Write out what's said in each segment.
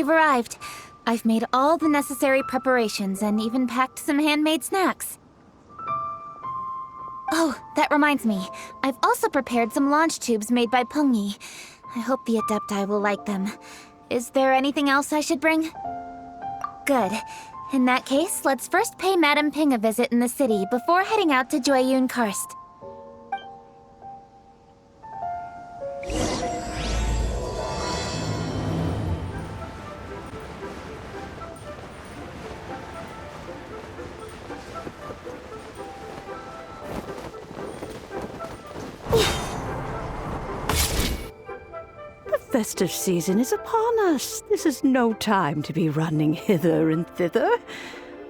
you've arrived. I've made all the necessary preparations and even packed some handmade snacks. Oh, that reminds me. I've also prepared some launch tubes made by Pungi. I hope the Adepti will like them. Is there anything else I should bring? Good. In that case, let's first pay Madame Ping a visit in the city before heading out to Jueyun Karst. The festive season is upon us. This is no time to be running hither and thither.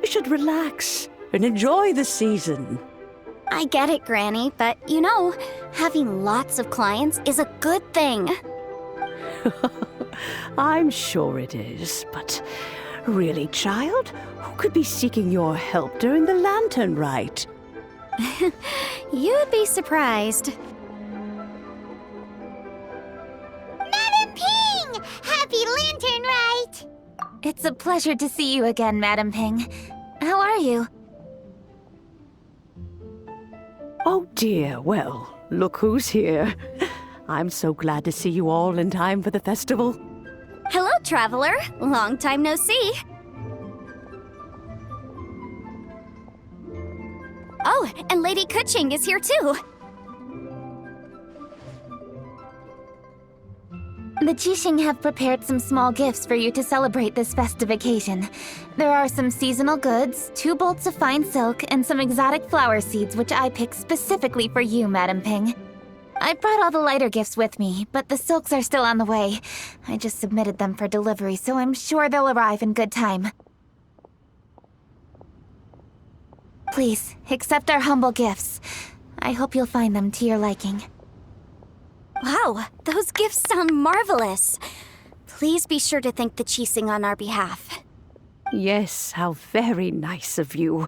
We should relax and enjoy the season. I get it, Granny, but you know, having lots of clients is a good thing. I'm sure it is, but really, child, who could be seeking your help during the lantern rite? You'd be surprised. Madam Ping! Happy Lantern Rite! It's a pleasure to see you again, Madame Ping. How are you? Oh dear, well, look who's here. I'm so glad to see you all in time for the festival. Hello, traveler. Long time no see. Oh, and Lady Kuching is here too. The Qixing have prepared some small gifts for you to celebrate this festive occasion. There are some seasonal goods, 2 bolts of fine silk, and some exotic flower seeds which I picked specifically for you, Madame Ping. I brought all the lighter gifts with me, but the silks are still on the way. I just submitted them for delivery, so I'm sure they'll arrive in good time. Please, accept our humble gifts. I hope you'll find them to your liking. Wow, those gifts sound marvelous. Please be sure to thank the Qixing on our behalf. Yes, how very nice of you.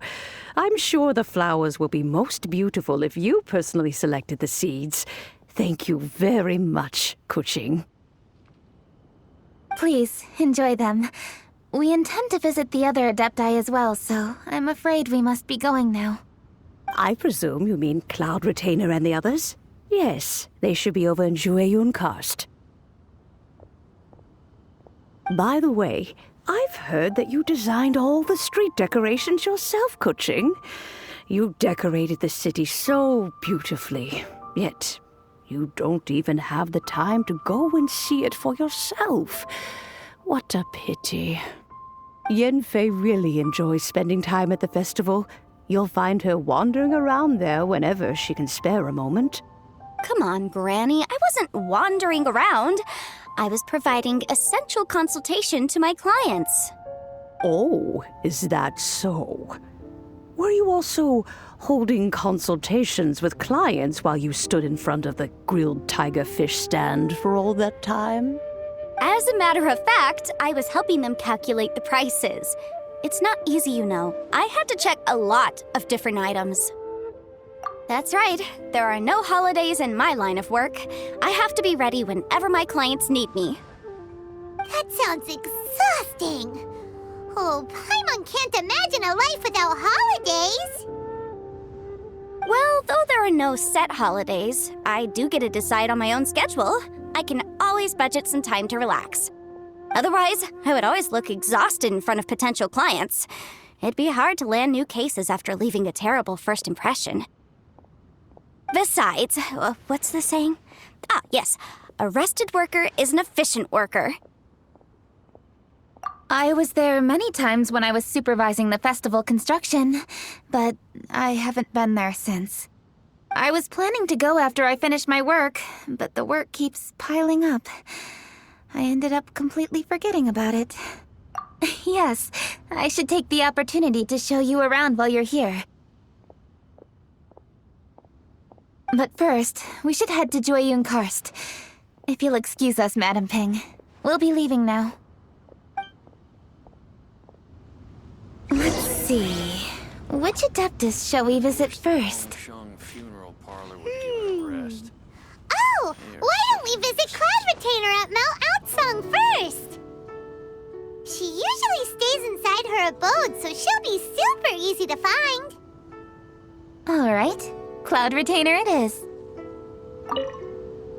I'm sure the flowers will be most beautiful if you personally selected the seeds. Thank you very much, Kuching. Please, enjoy them. We intend to visit the other Adepti as well, so I'm afraid we must be going now. I presume you mean Cloud Retainer and the others? Yes, they should be over in Jueyun Karst. By the way, I've heard that you designed all the street decorations yourself, Kuching. You decorated the city so beautifully, yet you don't even have the time to go and see it for yourself. What a pity. Yanfei really enjoys spending time at the festival. You'll find her wandering around there whenever she can spare a moment. Come on, Granny. I wasn't wandering around. I was providing essential consultation to my clients. Oh, is that so? Were you also holding consultations with clients while you stood in front of the grilled tiger fish stand for all that time? As a matter of fact, I was helping them calculate the prices. It's not easy, you know. I had to check a lot of different items. That's right. There are no holidays in my line of work. I have to be ready whenever my clients need me. That sounds exhausting. Oh, Paimon can't imagine a life without holidays. Well, though there are no set holidays, I do get to decide on my own schedule. I can always budget some time to relax. Otherwise, I would always look exhausted in front of potential clients. It'd be hard to land new cases after leaving a terrible first impression. Besides, what's the saying? Ah, yes. A rested worker is an efficient worker. I was there many times when I was supervising the festival construction, but I haven't been there since. I was planning to go after I finished my work, but the work keeps piling up. I ended up completely forgetting about it. Yes, I should take the opportunity to show you around while you're here. But first, we should head to Jueyun Karst. If you'll excuse us, Madame Ping. We'll be leaving now. Let's see. Which Adeptus shall we visit first? Oh, why don't we visit Cloud Retainer at Mount Outsong first? She usually stays inside her abode, so she'll be super easy to find. All right. Cloud Retainer it is.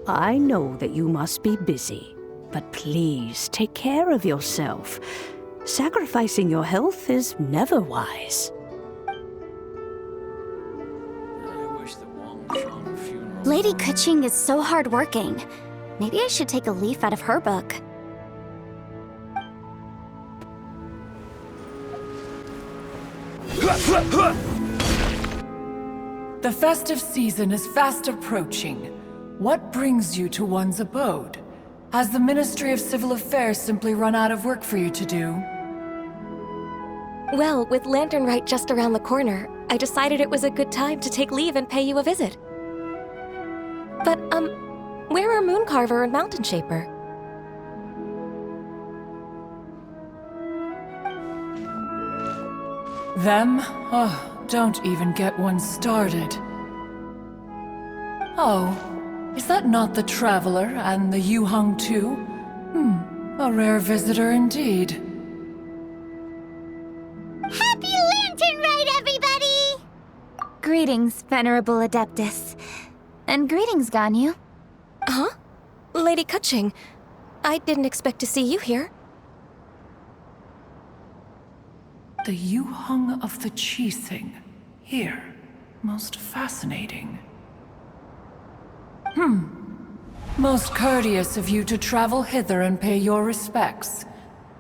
I know that you must be busy, but please take care of yourself. Sacrificing your health is never wise. Lady Kuching is so hardworking. Maybe I should take a leaf out of her book. The festive season is fast approaching. What brings you to one's abode? Has the Ministry of Civil Affairs simply run out of work for you to do? Well, with Lantern Rite just around the corner, I decided it was a good time to take leave and pay you a visit. But, where are Mooncarver and Mountain Shaper? Them? Oh, don't even get one started. Oh, is that not the Traveler and the Yuheng too? A rare visitor indeed. Happy Lantern Rite, everybody! Greetings, Venerable Adeptus. And greetings, Ganyu. Huh? Lady Kuching, I didn't expect to see you here. The Yuheng of the Qixing. Here. Most fascinating. Most courteous of you to travel hither and pay your respects.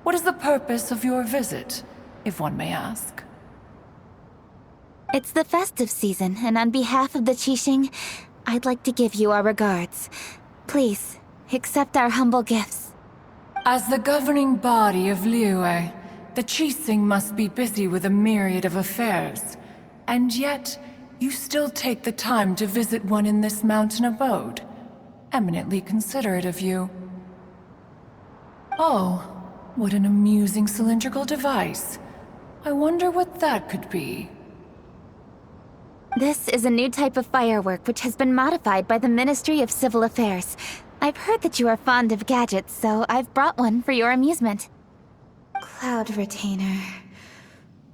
What is the purpose of your visit, if one may ask? It's the festive season, and on behalf of the Qixing, I'd like to give you our regards. Please, accept our humble gifts. As the governing body of Liyue, the Qixing must be busy with a myriad of affairs. And yet, you still take the time to visit one in this mountain abode. Eminently considerate of you. Oh, what an amusing cylindrical device. I wonder what that could be. This is a new type of firework which has been modified by the Ministry of Civil Affairs. I've heard that you are fond of gadgets, so I've brought one for your amusement. Cloud Retainer.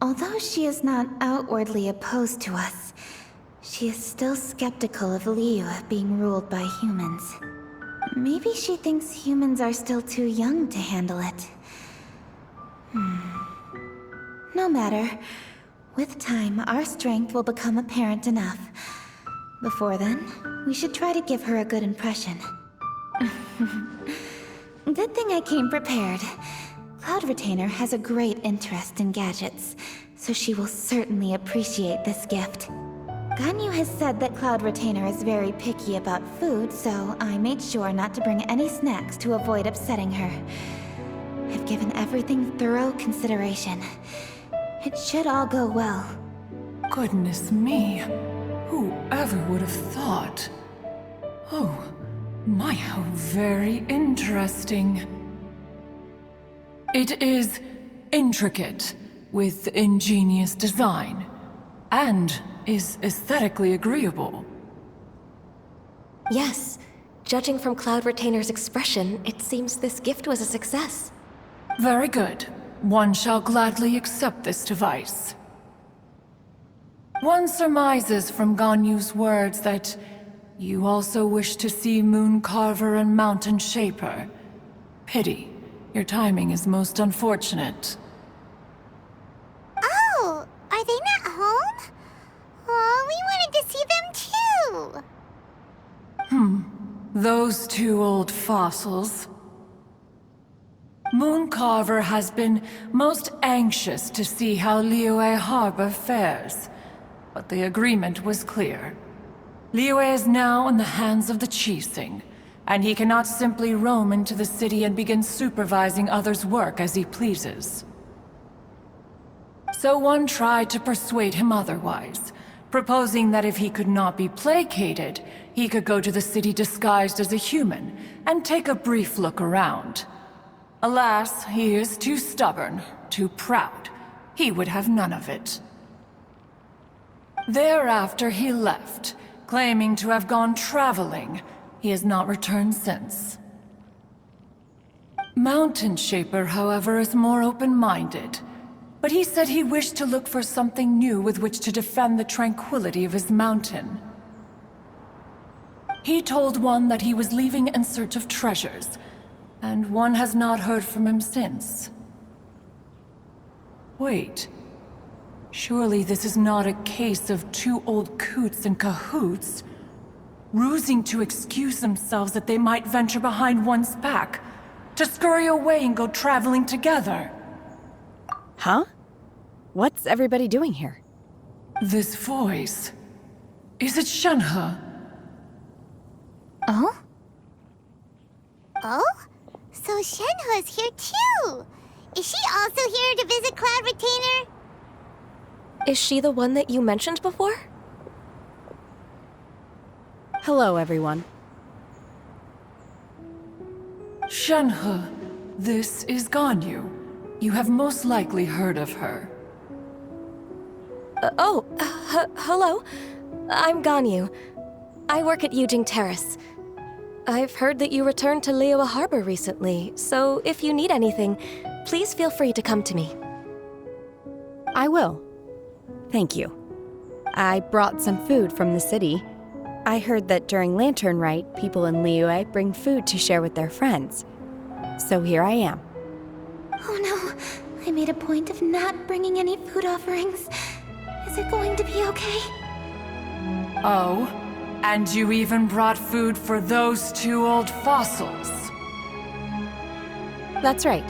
Although she is not outwardly opposed to us, she is still skeptical of Liyue being ruled by humans. Maybe she thinks humans are still too young to handle it. No matter. With time, our strength will become apparent enough. Before then, we should try to give her a good impression. Good thing I came prepared. Cloud Retainer has a great interest in gadgets, so she will certainly appreciate this gift. Ganyu has said that Cloud Retainer is very picky about food, so I made sure not to bring any snacks to avoid upsetting her. I've given everything thorough consideration. It should all go well. Goodness me. Whoever would have thought? Oh, my, how very interesting. It is intricate, with ingenious design, and is aesthetically agreeable. Yes, judging from Cloud Retainer's expression, it seems this gift was a success. Very good. One shall gladly accept this device. One surmises from Ganyu's words that you also wish to see Mooncarver and Mountain Shaper. Pity. Your timing is most unfortunate. Oh, are they not home? Oh, we wanted to see them too. Those two old fossils. Mooncarver has been most anxious to see how Liyue Harbor fares, but the agreement was clear. Liyue is now in the hands of the Qixing, and he cannot simply roam into the city and begin supervising others' work as he pleases. So one tried to persuade him otherwise, proposing that if he could not be placated, he could go to the city disguised as a human and take a brief look around. Alas, he is too stubborn, too proud. He would have none of it. Thereafter he left, claiming to have gone traveling. He has not returned since. Mountain Shaper, however, is more open-minded. But he said he wished to look for something new with which to defend the tranquility of his mountain. He told one that he was leaving in search of treasures, and one has not heard from him since. Wait. Surely this is not a case of two old coots in cahoots, rusing to excuse themselves that they might venture behind one's back, to scurry away and go traveling together. Huh? What's everybody doing here? This voice... Is it Shenhe? Oh? Oh? So Shenhe's here too! Is she also here to visit Cloud Retainer? Is she the one that you mentioned before? Hello, everyone. Shenhe, this is Ganyu. You have most likely heard of her. Hello. I'm Ganyu. I work at Yujing Terrace. I've heard that you returned to Liyue Harbor recently, so if you need anything, please feel free to come to me. I will. Thank you. I brought some food from the city. I heard that during Lantern Rite, people in Liyue bring food to share with their friends. So here I am. Oh no, I made a point of not bringing any food offerings. Is it going to be okay? Oh, and you even brought food for those two old fossils. That's right.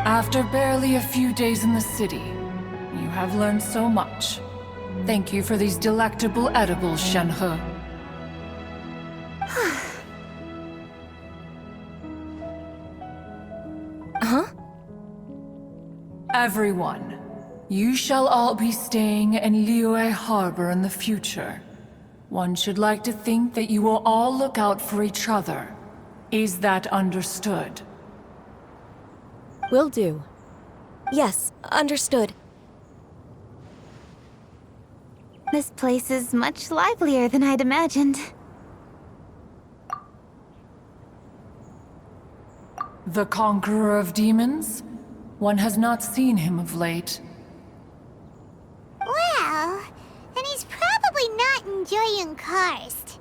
After barely a few days in the city, you have learned so much. Thank you for these delectable edibles, Shenhe. Huh? Everyone, you shall all be staying in Liyue Harbor in the future. One should like to think that you will all look out for each other. Is that understood? Will do. Yes, understood. This place is much livelier than I'd imagined. The Conqueror of Demons? One has not seen him of late. Well, then he's probably not enjoying Karst.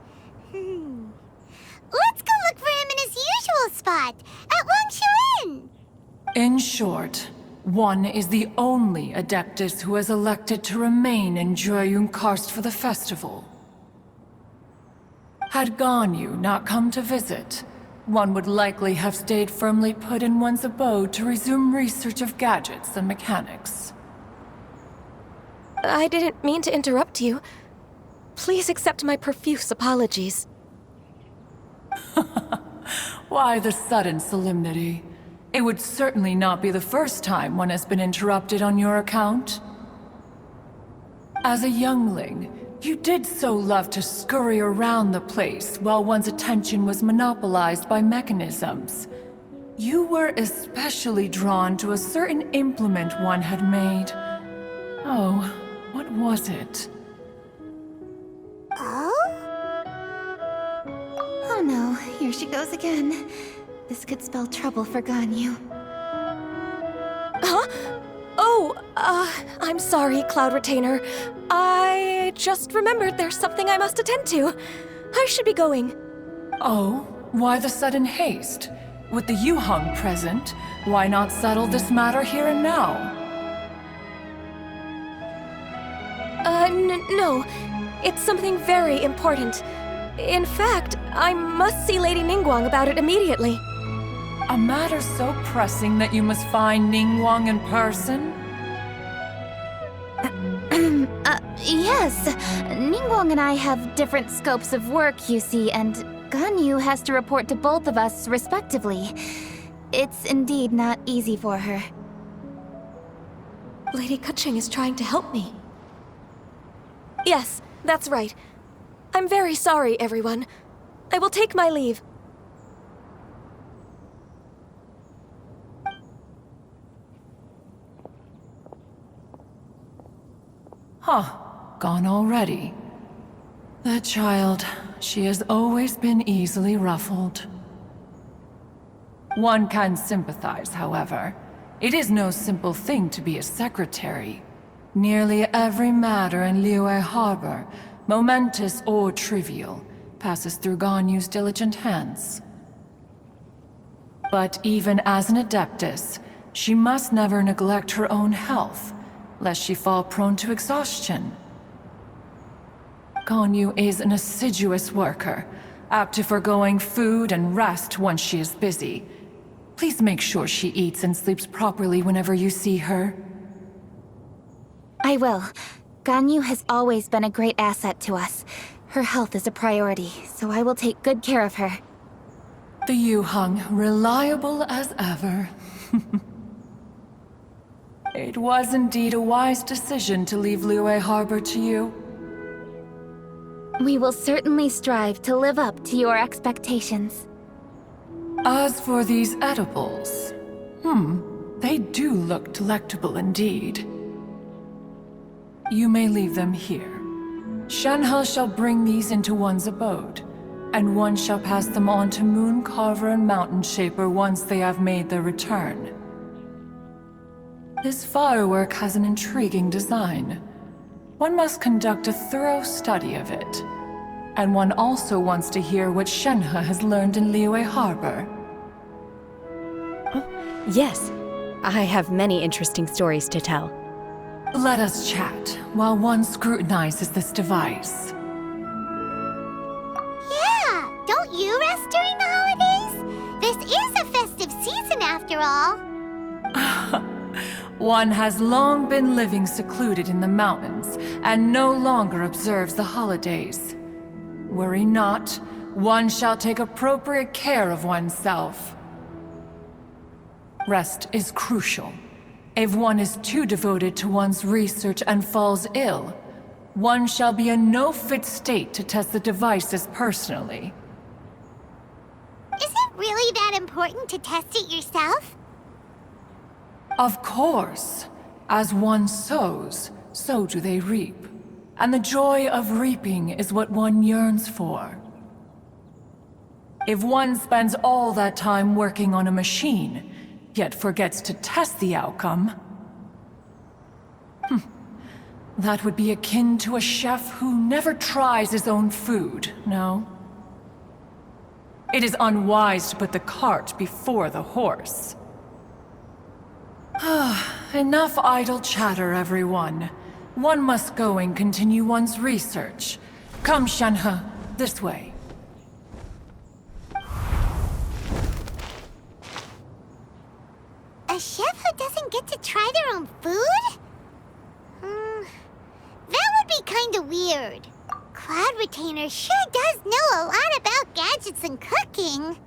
Let's go look for him in his usual spot, at Wangshu Inn! In short, one is the only Adeptus who has elected to remain in Jueyun Karst for the festival. Had Ganyu not come to visit, one would likely have stayed firmly put in one's abode to resume research of gadgets and mechanics. I didn't mean to interrupt you. Please accept my profuse apologies. Why the sudden solemnity? It would certainly not be the first time one has been interrupted on your account. As a youngling, you did so love to scurry around the place while one's attention was monopolized by mechanisms. You were especially drawn to a certain implement one had made. Oh, what was it? Oh? Oh no, here she goes again. This could spell trouble for Ganyu. Huh? Oh, I'm sorry, Cloud Retainer. I just remembered there's something I must attend to. I should be going. Oh, why the sudden haste? With the Yuheng present, why not settle this matter here and now? No. It's something very important. In fact, I must see Lady Ningguang about it immediately. A matter so pressing that you must find Ningguang in person? Yes. Ningguang and I have different scopes of work, you see, and Ganyu has to report to both of us respectively. It's indeed not easy for her. Lady Keqing is trying to help me. Yes, that's right. I'm very sorry, everyone. I will take my leave. Huh, gone already. That child, she has always been easily ruffled. One can sympathize, however. It is no simple thing to be a secretary. Nearly every matter in Liyue Harbor, momentous or trivial, passes through Ganyu's diligent hands. But even as an adeptus, she must never neglect her own health, lest she fall prone to exhaustion. Ganyu is an assiduous worker, apt to foregoing food and rest once she is busy. Please make sure she eats and sleeps properly whenever you see her. I will. Ganyu has always been a great asset to us. Her health is a priority, so I will take good care of her. The Yuheng, reliable as ever. It was indeed a wise decision to leave Liyue Harbor to you. We will certainly strive to live up to your expectations. As for these edibles, they do look delectable indeed. You may leave them here. Shenhe shall bring these into one's abode, and one shall pass them on to Moon Carver and Mountain Shaper once they have made their return. This firework has an intriguing design. One must conduct a thorough study of it. And one also wants to hear what Shenhe has learned in Liyue Harbor. Yes, I have many interesting stories to tell. Let us chat while one scrutinizes this device. Yeah, don't you rest during the holidays? This is a festive season after all. One has long been living secluded in the mountains and no longer observes the holidays. Worry not, one shall take appropriate care of oneself. Rest is crucial. If one is too devoted to one's research and falls ill, one shall be in no fit state to test the devices personally. Is it really that important to test it yourself? Of course. As one sows, so do they reap. And the joy of reaping is what one yearns for. If one spends all that time working on a machine, yet forgets to test the outcome, that would be akin to a chef who never tries his own food, no? It is unwise to put the cart before the horse. Enough idle chatter, everyone. One must go and continue one's research. Come, Shenhe, this way. A chef who doesn't get to try their own food? That would be kinda weird. Cloud Retainer sure does know a lot about gadgets and cooking.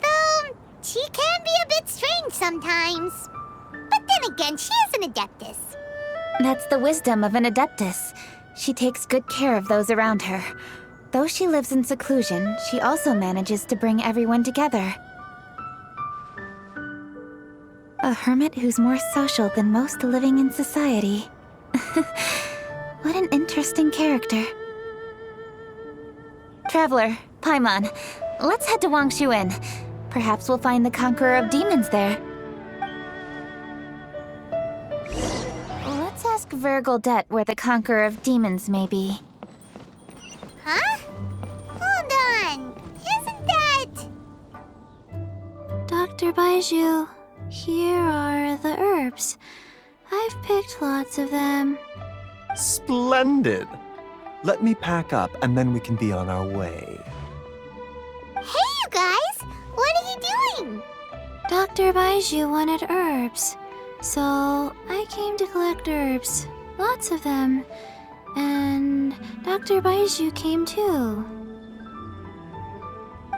Though, she can be a bit strange sometimes. But then again, she is an adeptus. That's the wisdom of an adeptus. She takes good care of those around her. Though she lives in seclusion, she also manages to bring everyone together. A hermit who's more social than most living in society. What an interesting character. Traveler, Paimon, let's head to Wangshuin. Perhaps we'll find the Conqueror of Demons there. Let's ask Vergildet where the Conqueror of Demons may be. Huh? Hold on. Isn't that... Dr. Baiju, here are the herbs. I've picked lots of them. Splendid! Let me pack up and then we can be on our way. Hey, you guys! What are you doing? Dr. Baiju wanted herbs, so I came to collect herbs. Lots of them. And Dr. Baiju came too.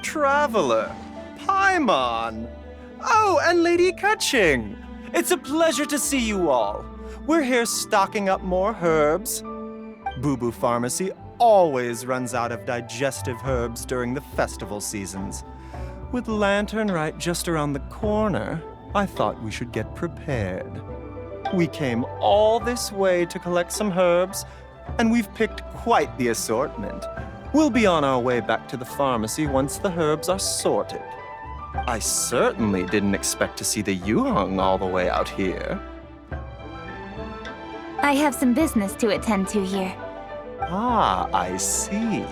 Traveler! Paimon! Oh, and Lady Kaching! It's a pleasure to see you all. We're here stocking up more herbs. Boo Boo Pharmacy always runs out of digestive herbs during the festival seasons. With Lantern Rite just around the corner, I thought we should get prepared. We came all this way to collect some herbs, and we've picked quite the assortment. We'll be on our way back to the pharmacy once the herbs are sorted. I certainly didn't expect to see the Yuheng all the way out here. I have some business to attend to here. Ah, I see.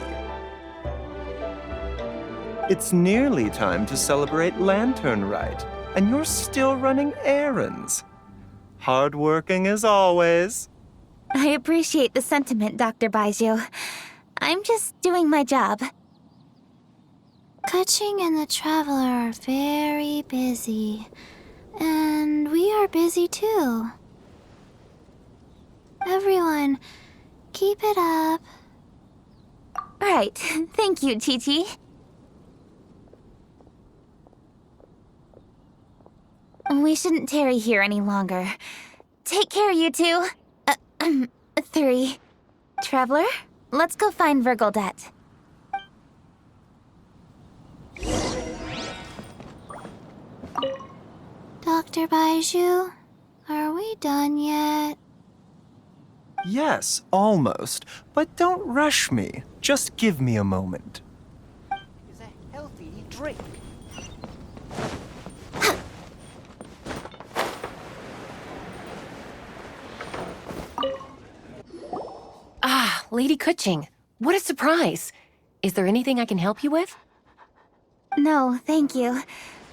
It's nearly time to celebrate Lantern Rite, and you're still running errands. Hardworking as always. I appreciate the sentiment, Dr. Baizhu. I'm just doing my job. Kuching and the Traveler are very busy. And we are busy too. Everyone, keep it up. Right. Thank you, Chi-Chi. We shouldn't tarry here any longer. Take care, you two. 3. Traveler, let's go find Virgildet. Dr. Baizhu, are we done yet? Yes, almost. But don't rush me. Just give me a moment. Is a healthy drink. Ah, Lady Kuching. What a surprise. Is there anything I can help you with? No, thank you.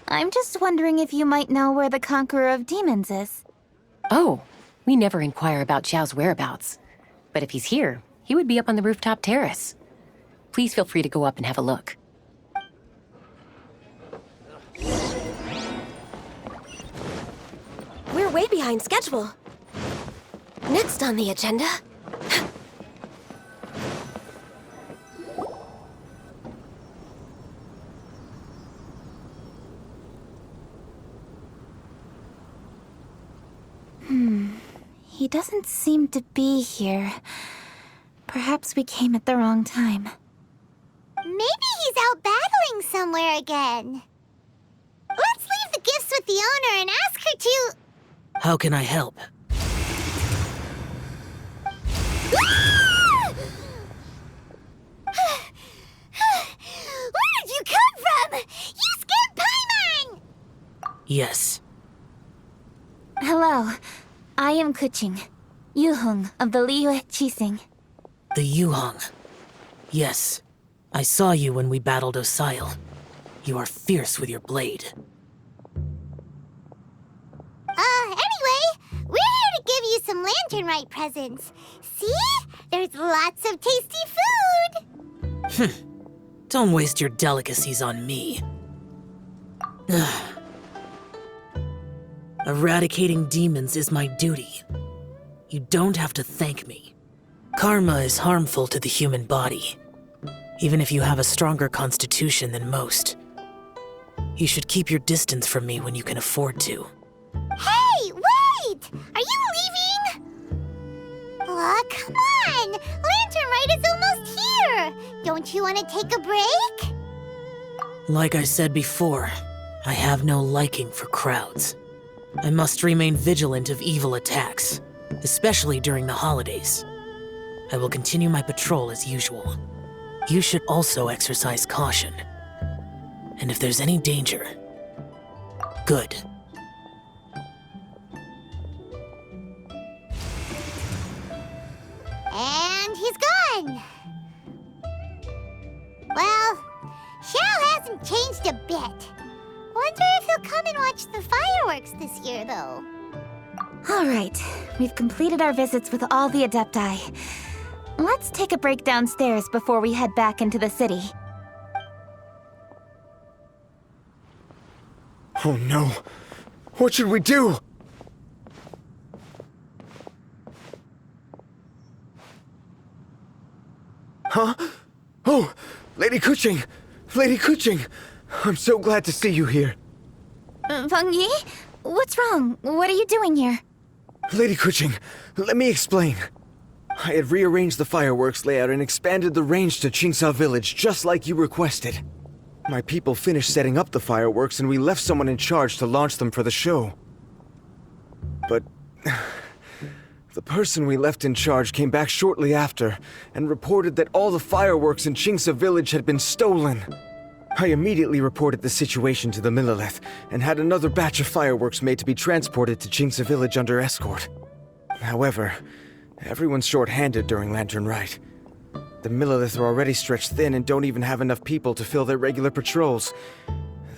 I'm just wondering if you might know where the Conqueror of Demons is. Oh, we never inquire about Xiao's whereabouts. But if he's here, he would be up on the rooftop terrace. Please feel free to go up and have a look. We're way behind schedule. Next on the agenda... He doesn't seem to be here. Perhaps we came at the wrong time. Maybe he's out battling somewhere again. Let's leave the gifts with the owner and ask her to... How can I help? Where did you come from? You scared Paimon! Yes. Hello. I am Kuching, Yuheng of the Liyue Qixing. The Yuheng. Yes. I saw you when we battled Osail. You are fierce with your blade. Anyway, we're here to give you some Lantern Rite presents. See? There's lots of tasty food! Don't waste your delicacies on me. Eradicating demons is my duty. You don't have to thank me. Karma is harmful to the human body, even if you have a stronger constitution than most. You should keep your distance from me when you can afford to. Hey, wait! Are you leaving? Aw, come on! Lantern Rite is almost here! Don't you want to take a break? Like I said before, I have no liking for crowds. I must remain vigilant of evil attacks, especially during the holidays. I will continue my patrol as usual. You should also exercise caution. And if there's any danger, good. And he's gone! Well, Xiao hasn't changed a bit. Wonder if he'll come and watch the fireworks this year, though. All right, we've completed our visits with all the Adepti. Let's take a break downstairs before we head back into the city. Oh no! What should we do? Huh? Oh! Lady Kuching! Lady Kuching! I'm so glad to see you here. Feng Yi? What's wrong? What are you doing here? Lady Kuching, let me explain. I had rearranged the fireworks layout and expanded the range to Qingsa Village just like you requested. My people finished setting up the fireworks and we left someone in charge to launch them for the show. But The person we left in charge came back shortly after and reported that all the fireworks in Chingsa village had been stolen. I immediately reported the situation to the Millelith and had another batch of fireworks made to be transported to Chingsa village under escort. However, everyone's short-handed during Lantern Rite. The Millelith are already stretched thin and don't even have enough people to fill their regular patrols.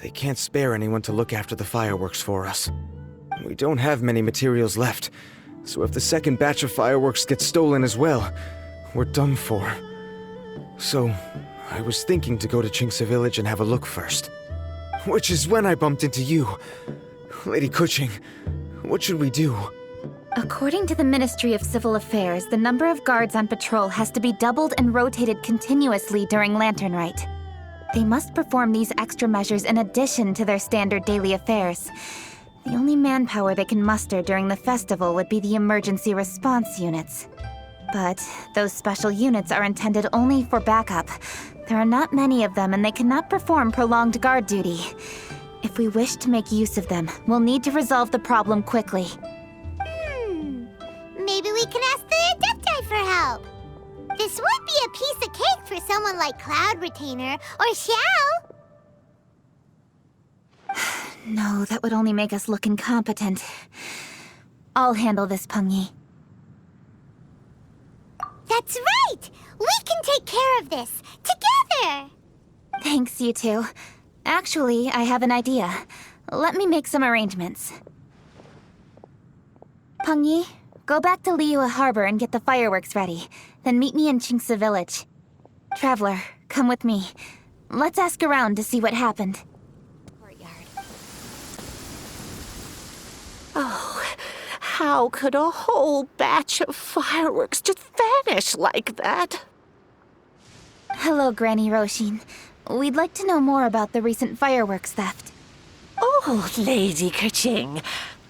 They can't spare anyone to look after the fireworks for us. We don't have many materials left, so if the second batch of fireworks gets stolen as well, we're done for. So, I was thinking to go to Chingsa village and have a look first. Which is when I bumped into you. Lady Kuching, what should we do? According to the Ministry of Civil Affairs, the number of guards on patrol has to be doubled and rotated continuously during Lantern Rite. They must perform these extra measures in addition to their standard daily affairs. The only manpower they can muster during the festival would be the emergency response units. But those special units are intended only for backup. There are not many of them, and they cannot perform prolonged guard duty. If we wish to make use of them, we'll need to resolve the problem quickly. Maybe we can ask the Adepti for help. This would be a piece of cake for someone like Cloud Retainer or Xiao. No, that would only make us look incompetent. I'll handle this, Pengyi. That's right! We can take care of this, together! Thanks, you two. Actually, I have an idea. Let me make some arrangements. Pengyi, go back to Liyue Harbor and get the fireworks ready. Then meet me in Chingsa village. Traveler, come with me. Let's ask around to see what happened. Oh, how could a whole batch of fireworks just vanish like that? Hello, Granny Roshin. We'd like to know more about the recent fireworks theft. Oh, Lady Kuching,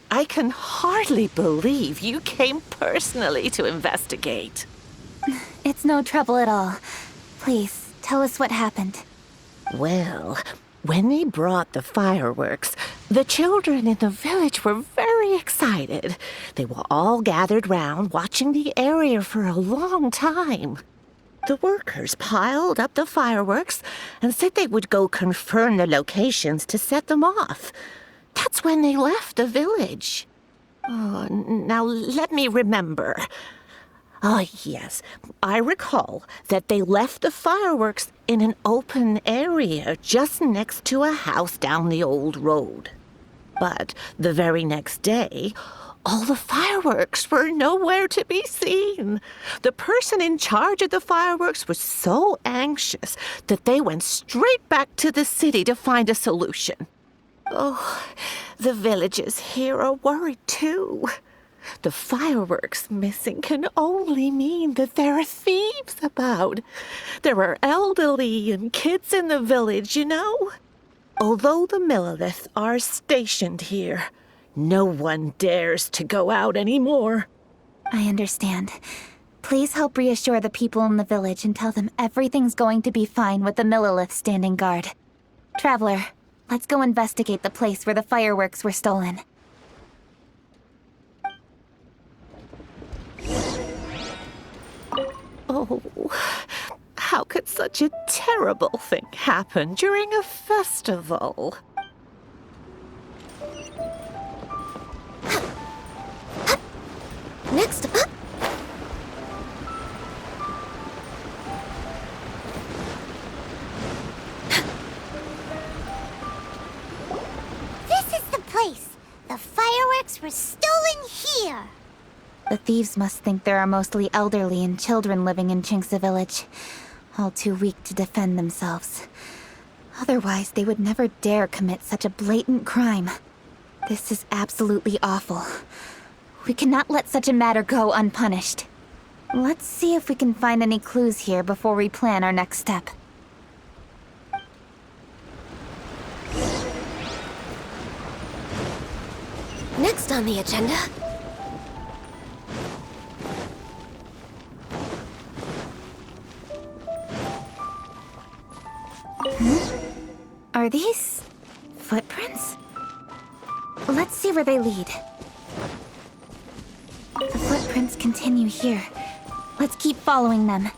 I can hardly believe you came personally to investigate. It's no trouble at all. Please, tell us what happened. Well, when they brought the fireworks, the children in the village were very excited. They were all gathered round, watching the area for a long time. The workers piled up the fireworks and said they would go confirm the locations to set them off. That's when they left the village. Oh, now let me remember. Oh, yes. I recall that they left the fireworks in an open area just next to a house down the old road. But the very next day, all the fireworks were nowhere to be seen. The person in charge of the fireworks was so anxious that they went straight back to the city to find a solution. Oh, the villagers here are worried too. The fireworks missing can only mean that there are thieves about. There are elderly and kids in the village, you know. Although the Millelith are stationed here, no one dares to go out anymore. I understand. Please help reassure the people in the village and tell them everything's going to be fine with the Millelith standing guard. Traveler, let's go investigate the place where the fireworks were stolen. Oh, how could such a terrible thing happen during a festival? Next up. This is the place. The fireworks were stolen here. The thieves must think there are mostly elderly and children living in Chingsa village, all too weak to defend themselves. Otherwise, they would never dare commit such a blatant crime. This is absolutely awful. We cannot let such a matter go unpunished. Let's see if we can find any clues here before we plan our next step. Next on the agenda. Are these footprints? Let's see where they lead. The footprints footprints continue here. Let's keep following them.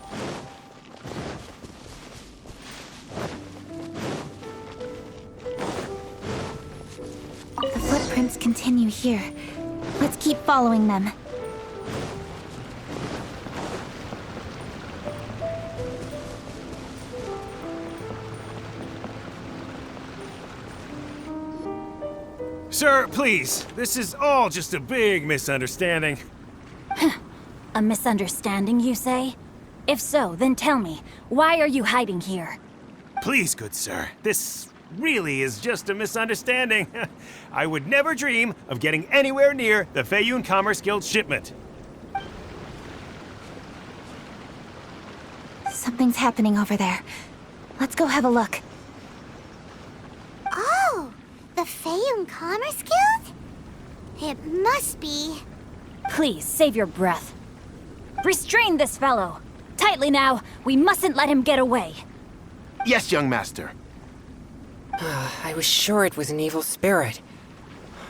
The footprints continue here. Let's keep following them. Sir, please. This is all just a big misunderstanding. A misunderstanding, you say? If so, then tell me, why are you hiding here? Please, good sir. This really is just a misunderstanding. I would never dream of getting anywhere near the Feiyun Commerce Guild shipment. Something's happening over there. Let's go have a look. Oh, the Feiyun Commerce Guild? It must be. Please, save your breath. Restrain this fellow! Tightly now, we mustn't let him get away. Yes, young master. I was sure it was an evil spirit.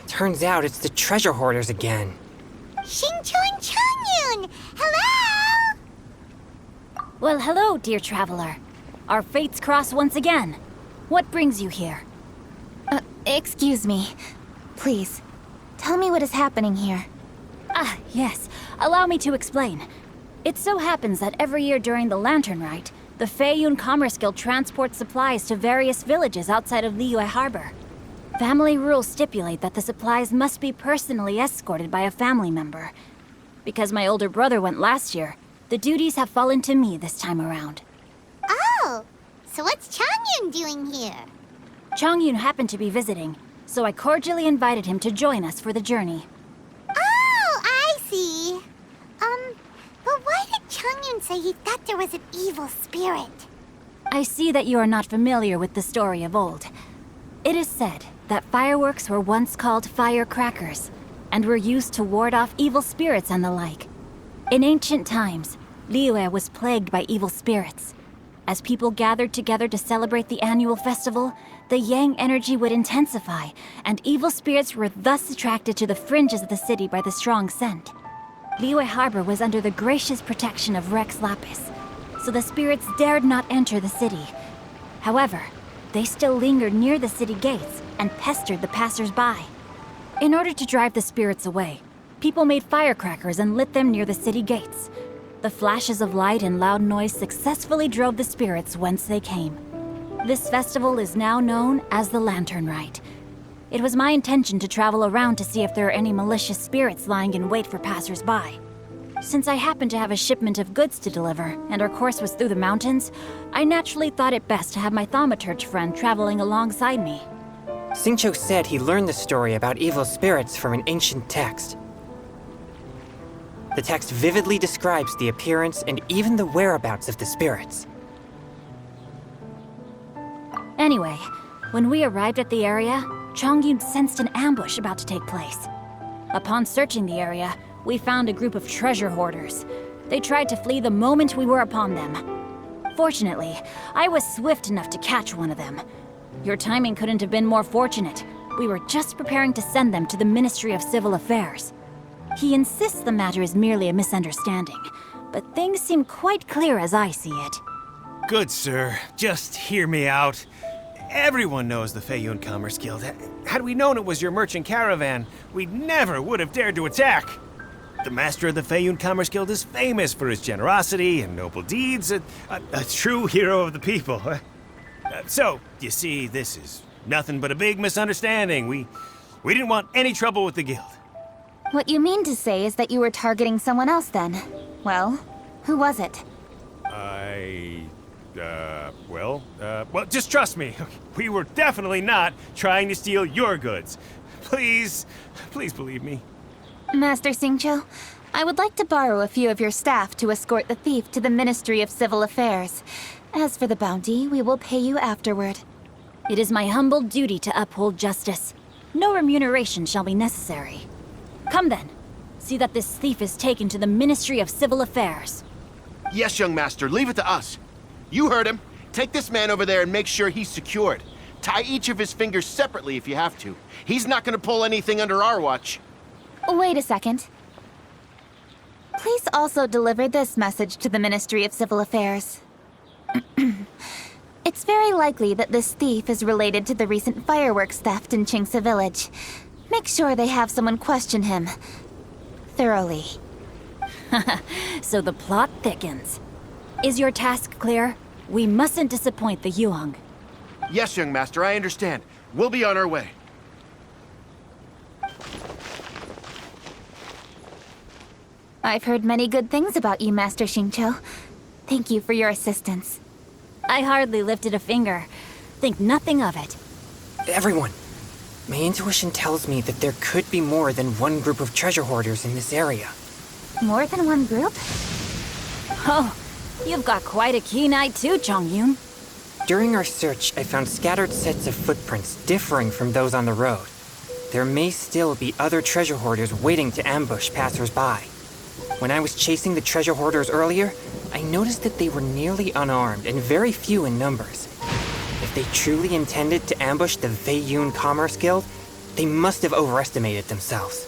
Turns out it's the treasure hoarders again. Xingqiu Changyun! Hello! Well, hello, dear traveler. Our fates cross once again. What brings you here? Excuse me. Please, tell me what is happening here. Ah, yes. Allow me to explain. It so happens that every year during the Lantern Rite, the Feiyun Commerce Guild transports supplies to various villages outside of Liyue Harbor. Family rules stipulate that the supplies must be personally escorted by a family member. Because my older brother went last year, the duties have fallen to me this time around. Oh, so what's Changyun doing here? Changyun happened to be visiting, so I cordially invited him to join us for the journey. Oh, I see. But why did Changyun say he thought there was an evil spirit? I see that you are not familiar with the story of old. It is said that fireworks were once called firecrackers, and were used to ward off evil spirits and the like. In ancient times, Liyue was plagued by evil spirits. As people gathered together to celebrate the annual festival, the yang energy would intensify, and evil spirits were thus attracted to the fringes of the city by the strong scent. Liyue Harbor was under the gracious protection of Rex Lapis, so the spirits dared not enter the city. However, they still lingered near the city gates and pestered the passers-by. In order to drive the spirits away, people made firecrackers and lit them near the city gates. The flashes of light and loud noise successfully drove the spirits whence they came. This festival is now known as the Lantern Rite. It was my intention to travel around to see if there are any malicious spirits lying in wait for passers-by. Since I happened to have a shipment of goods to deliver, and our course was through the mountains, I naturally thought it best to have my thaumaturge friend traveling alongside me. Xingqiu said he learned the story about evil spirits from an ancient text. The text vividly describes the appearance and even the whereabouts of the spirits. Anyway, when we arrived at the area, Changyun sensed an ambush about to take place. Upon searching the area, we found a group of treasure hoarders. They tried to flee the moment we were upon them. Fortunately, I was swift enough to catch one of them. Your timing couldn't have been more fortunate. We were just preparing to send them to the Ministry of Civil Affairs. He insists the matter is merely a misunderstanding, but things seem quite clear as I see it. Good sir, just hear me out. Everyone knows the Feiyun Commerce Guild. Had we known it was your merchant caravan, we never would have dared to attack. The master of the Feiyun Commerce Guild is famous for his generosity and noble deeds, a true hero of the people. So, you see, this is nothing but a big misunderstanding. We didn't want any trouble with the guild. What you mean to say is that you were targeting someone else then? Well, who was it? Well, just trust me. We were definitely not trying to steal your goods. Please believe me. Master Xingqiu, I would like to borrow a few of your staff to escort the thief to the Ministry of Civil Affairs. As for the bounty, we will pay you afterward. It is my humble duty to uphold justice. No remuneration shall be necessary. Come then. See that this thief is taken to the Ministry of Civil Affairs. Yes, young master, leave it to us. You heard him. Take this man over there and make sure he's secured. Tie each of his fingers separately if you have to. He's not gonna pull anything under our watch. Wait a second. Please also deliver this message to the Ministry of Civil Affairs. It's very likely that this thief is related to the recent fireworks theft in Chingsa Village. Make sure they have someone question him thoroughly. So the plot thickens. Is your task clear? We mustn't disappoint the Yuang. Yes, young master, I understand. We'll be on our way. I've heard many good things about you, Master Xingqiu. Thank you for your assistance. I hardly lifted a finger. Think nothing of it. Everyone, my intuition tells me that there could be more than one group of treasure hoarders in this area. More than one group? Oh, you've got quite a keen eye too, Chongyun. During our search, I found scattered sets of footprints differing from those on the road. There may still be other treasure hoarders waiting to ambush passers-by. When I was chasing the treasure hoarders earlier, I noticed that they were nearly unarmed and very few in numbers. If they truly intended to ambush the Feiyun Commerce Guild, they must have overestimated themselves.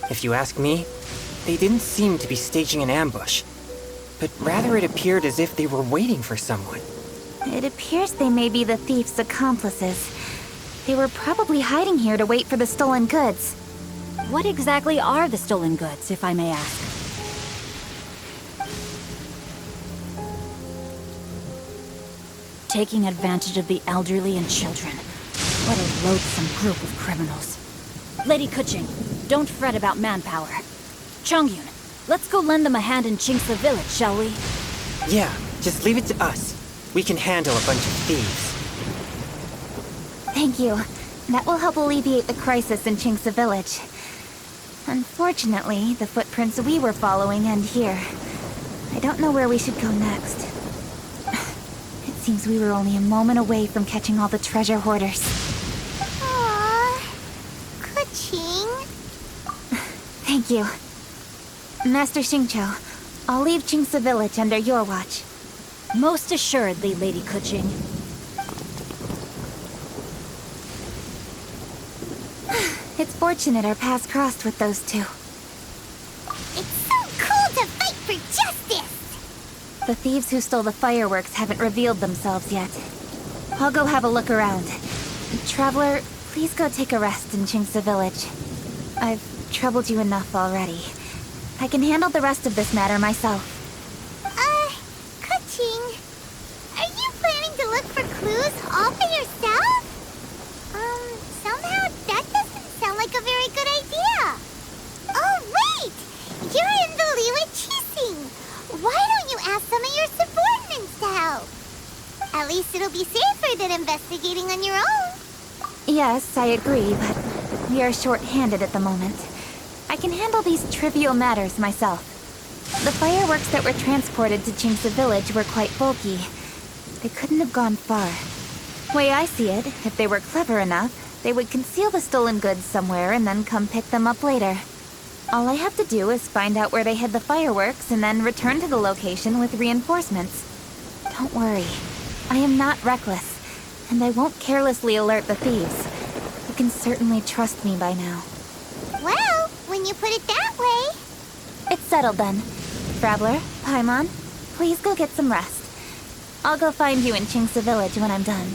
If you ask me, they didn't seem to be staging an ambush, but rather it appeared as if they were waiting for someone. It appears they may be the thief's accomplices. They were probably hiding here to wait for the stolen goods. What exactly are the stolen goods, if I may ask? Taking advantage of the elderly and children. What a loathsome group of criminals. Lady Kuching, don't fret about manpower. Chongyun, let's go lend them a hand in Chingsa Village, shall we? Yeah, just leave it to us. We can handle a bunch of thieves. Thank you. That will help alleviate the crisis in Chingsa Village. Unfortunately, the footprints we were following end here. I don't know where we should go next. It seems we were only a moment away from catching all the treasure hoarders. Aww. Kuching. Thank you. Master Xingqiu, I'll leave Chingsa Village under your watch. Most assuredly, Lady Kuching. It's fortunate our paths crossed with those two. It's so cool to fight for justice! The thieves who stole the fireworks haven't revealed themselves yet. I'll go have a look around. Traveler, please go take a rest in Chingsa Village. I've troubled you enough already. I can handle the rest of this matter myself. Kuching, are you planning to look for clues all for yourself? Somehow that doesn't sound like a very good idea. Oh, wait! You're in the Liyue Qixing. Why don't you ask some of your subordinates to help? At least it'll be safer than investigating on your own. Yes, I agree, but we are short-handed at the moment. I can handle these trivial matters myself. The fireworks that were transported to Chingsa Village were quite bulky. They couldn't have gone far. Way I see it, if they were clever enough, they would conceal the stolen goods somewhere and then come pick them up later. All I have to do is find out where they hid the fireworks and then return to the location with reinforcements. Don't worry. I am not reckless, and I won't carelessly alert the thieves. You can certainly trust me by now. Well, when you put it that way... It's settled then. Traveler, Paimon, please go get some rest. I'll go find you in Chingsa Village when I'm done.